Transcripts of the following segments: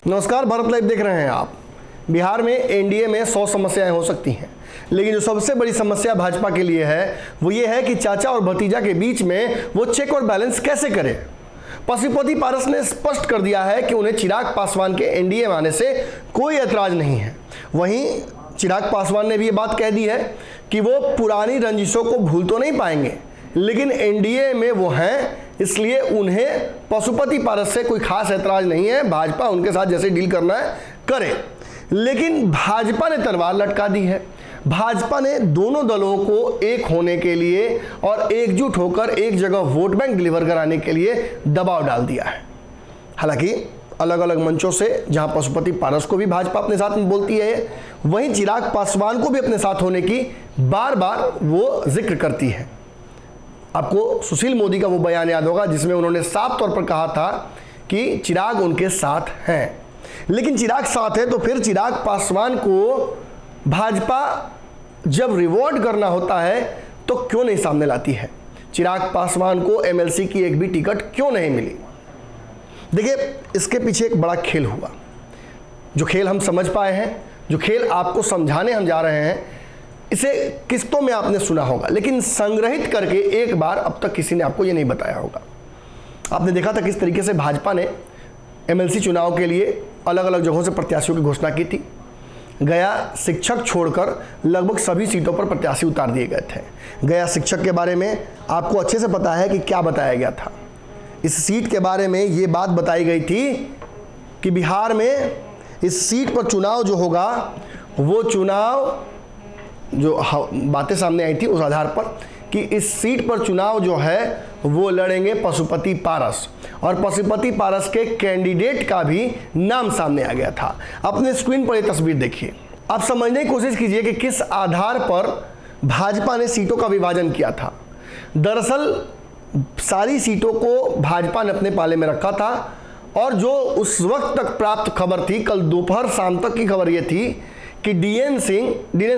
नमस्कार, भारत लाइव देख रहे हैं आप। बिहार में एनडीए में 100 समस्याएं हो सकती हैं, लेकिन जो सबसे बड़ी समस्या भाजपा के लिए है वो ये है कि चाचा और भतीजा के बीच में वो चेक और बैलेंस कैसे करें। पशुपति पारस ने स्पष्ट कर दिया है कि उन्हें चिराग पासवान के एनडीए में आने से कोई ऐतराज नहीं है। वहीं चिराग पासवान ने भी ये बात कह दी है कि वो पुरानी रंजिशों को भूल तो नहीं पाएंगे, लेकिन एनडीए में वो हैं, इसलिए उन्हें पशुपति पारस से कोई खास ऐतराज नहीं है। भाजपा उनके साथ जैसे डील करना है करे। लेकिन भाजपा ने तलवार लटका दी है। भाजपा ने दोनों दलों को एक होने के लिए और एकजुट होकर एक जगह वोट बैंक डिलीवर कराने के लिए दबाव डाल दिया है। हालांकि अलग अलग मंचों से जहां पशुपति पारस को भी भाजपा अपने साथ में बोलती है, वहीं चिराग पासवान को भी अपने साथ होने की बार बार वो जिक्र करती है। आपको सुशील मोदी का वो बयान याद होगा जिसमें उन्होंने साफ तौर पर कहा था कि चिराग उनके साथ हैं। लेकिन चिराग साथ है तो फिर चिराग पासवान को भाजपा जब रिवॉर्ड करना होता है तो क्यों नहीं सामने लाती है? चिराग पासवान को एमएलसी की एक भी टिकट क्यों नहीं मिली? देखिए, इसके पीछे एक बड़ा खेल हुआ। जो खेल हम समझ पाए हैं, जो खेल आपको समझाने हम जा रहे हैं, इसे किस्तों में आपने सुना होगा, लेकिन संग्रहित करके एक बार अब तक किसी ने आपको ये नहीं बताया होगा। आपने देखा था किस तरीके से भाजपा ने एमएलसी चुनाव के लिए अलग अलग जगहों से प्रत्याशियों की घोषणा की थी। गया शिक्षक छोड़कर लगभग सभी सीटों पर प्रत्याशी उतार दिए गए थे। गया शिक्षक के बारे में आपको अच्छे से पता है कि क्या बताया गया था। इस सीट के बारे में ये बात बताई गई थी कि बिहार में इस सीट पर चुनाव जो होगा, वो चुनाव जो बातें सामने आई थी उस आधार पर कि इस सीट पर चुनाव जो है वो लड़ेंगे पशुपति पारस, और पशुपति पारस के कैंडिडेट का भी नाम सामने आ गया था। अपने स्क्रीन पर ये तस्वीर देखिए, आप समझने की कोशिश कीजिए कि किस आधार पर भाजपा ने सीटों का विभाजन किया था। दरअसल सारी सीटों को भाजपा ने अपने पाले में रखा था, और जो उस वक्त तक प्राप्त खबर थी, कल दोपहर शाम तक की खबर ये थी कि डीएन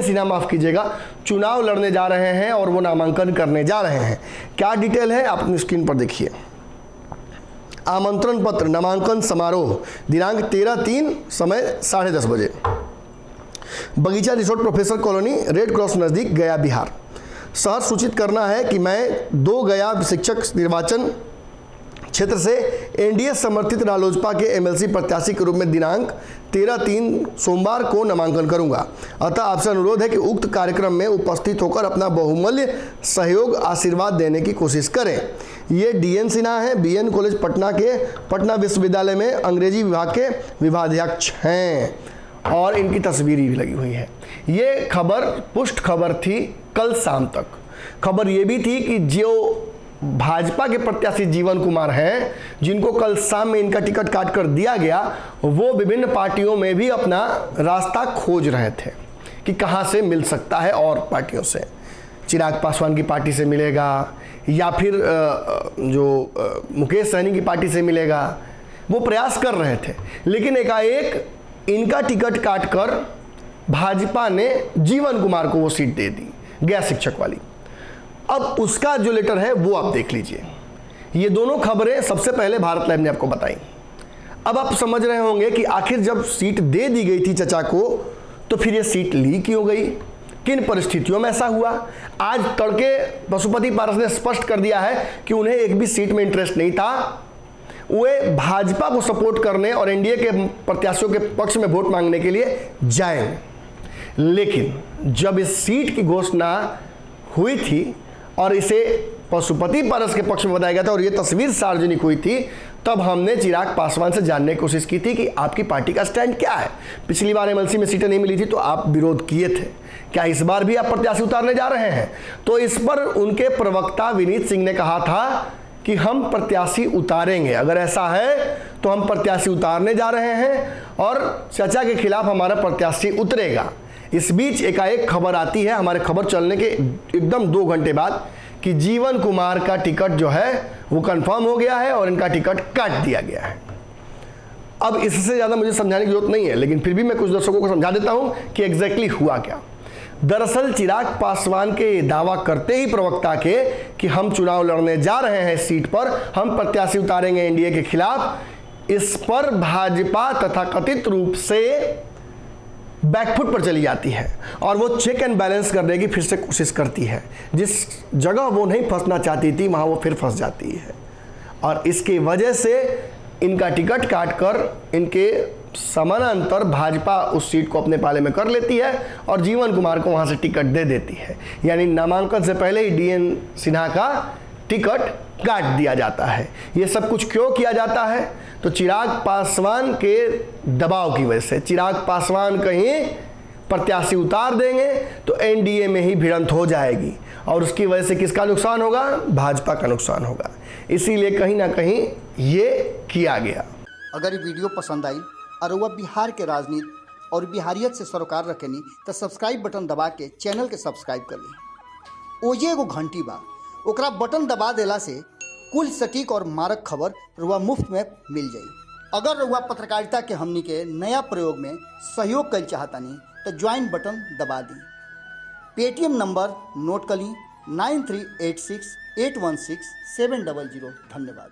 सिन्हा माफ कीजिएगा, चुनाव लड़ने जा रहे हैं और वो नामांकन करने जा रहे हैं। क्या डिटेल है आप अपनी स्क्रीन पर देखिए। आमंत्रण पत्र नामांकन समारोह दिनांक 13/3 समय 10:30 बजे, बगीचा resort professor colony, red cross नजदीक, गया बिहार। शहर सूचित करना है कि मैं 2 गया शिक्षक निर्वाचन क्षेत्र से एनडीए समर्थित रालोजपा के एमएलसी प्रत्याशी के रूप में दिनांक 13/3 सोमवार को नामांकन करूंगा। अतः आपसे अनुरोध है कि उक्त कार्यक्रम में उपस्थित होकर अपना बहुमूल्य सहयोग आशीर्वाद देने की कोशिश करें। ये डीएन सिन्हा हैं, बीएन कॉलेज पटना के पटना विश्वविद्यालय में अंग्रेजी विभाग के विभागाध्यक्ष हैं, और इनकी तस्वीर भी लगी हुई है। ये खबर पुष्ट खबर थी कल शाम तक। खबर ये भी थी कि जो भाजपा के प्रत्याशी जीवन कुमार हैं, जिनको कल शाम में इनका टिकट काट कर दिया गया, वो विभिन्न पार्टियों में भी अपना रास्ता खोज रहे थे कि कहां से मिल सकता है, और पार्टियों से चिराग पासवान की पार्टी से मिलेगा या फिर जो मुकेश सहनी की पार्टी से मिलेगा। वो प्रयास कर रहे थे, लेकिन एकाएक इनका टिकट काटकर भाजपा ने जीवन कुमार को वो सीट दे दी, गया शिक्षक वाली। अब उसका जो लेटर है वो आप देख लीजिए। ये दोनों खबरें सबसे पहले भारत लाइव ने आपको बताई। अब आप समझ रहे होंगे कि आखिर जब सीट दे दी गई थी चचा को, तो फिर ये सीट ली क्यों गई, किन परिस्थितियों में ऐसा हुआ। आज तड़के पशुपति पारस ने स्पष्ट कर दिया है कि उन्हें एक भी सीट में इंटरेस्ट नहीं था। वे भाजपा को सपोर्ट करने और एनडीए के प्रत्याशियों के पक्ष में वोट मांगने के लिए जाएंगे। लेकिन जब इस सीट की घोषणा हुई थी और इसे पशुपति पारस के पक्ष में बताया गया था और ये तस्वीर सार्वजनिक हुई थी, तब हमने चिराग पासवान से जानने की कोशिश की थी कि आपकी पार्टी का स्टैंड क्या है। पिछली बार एमएलसी में सीटें नहीं मिली थी तो आप विरोध किए थे, क्या इस बार भी आप प्रत्याशी उतारने जा रहे हैं? तो इस पर उनके प्रवक्ता विनीत सिंह ने कहा था कि हम प्रत्याशी उतारेंगे, अगर ऐसा है तो हम प्रत्याशी उतारने जा रहे हैं और चचा के खिलाफ हमारा प्रत्याशी उतरेगा। इस बीच एकाएक खबर आती है हमारे खबर चलने के एकदम 2 घंटे बाद कि जीवन कुमार का टिकट जो है वो कंफर्म हो गया है और इनका टिकट काट दिया गया है। अब इससे ज़्यादा मुझे समझाने की जरूरत नहीं है, लेकिन फिर भी मैं कुछ दर्शकों को समझा देता हूं कि एग्जैक्टली हुआ क्या। दरअसल चिराग पासवान के दावा करते ही प्रवक्ता के कि हम चुनाव लड़ने जा रहे हैं इस सीट पर, हम प्रत्याशी उतारेंगे एनडीए के खिलाफ, इस पर भाजपा तथाकथित रूप से बैकफुट पर चली जाती है और वो चेक एंड बैलेंस करने की फिर से कोशिश करती है। जिस जगह वो नहीं फंसना चाहती थी वहाँ वो फिर फंस जाती है और इसकी वजह से इनका टिकट काटकर इनके समानांतर भाजपा उस सीट को अपने पाले में कर लेती है और जीवन कुमार को वहाँ से टिकट दे देती है। यानी नामांकन से पहले ही डीएन सिन्हा का टिकट काट दिया जाता है। ये सब कुछ क्यों किया जाता है? तो चिराग पासवान के दबाव की वजह से। चिराग पासवान कहीं प्रत्याशी उतार देंगे तो एनडीए में ही भिड़ंत हो जाएगी और उसकी वजह से किसका नुकसान होगा? भाजपा का नुकसान होगा। इसीलिए कहीं ना कहीं ये किया गया। अगर ये वीडियो पसंद आई और वह बिहार के राजनीति और बिहारियत से सरोकार रखेनी तो सब्सक्राइब बटन दबा के चैनल के सब्सक्राइब कर ली। ओजे एगो घंटी बा, ओकरा बटन दबा देला से कुल सटीक और मारक खबर रुआ मुफ्त में मिल जाई। अगर रुआ पत्रकारिता के हमनी के नया प्रयोग में सहयोग कर चाहतानी तो ज्वाइन बटन दबा दी। पेटीएम नंबर नोट कर ली 9386816700। धन्यवाद।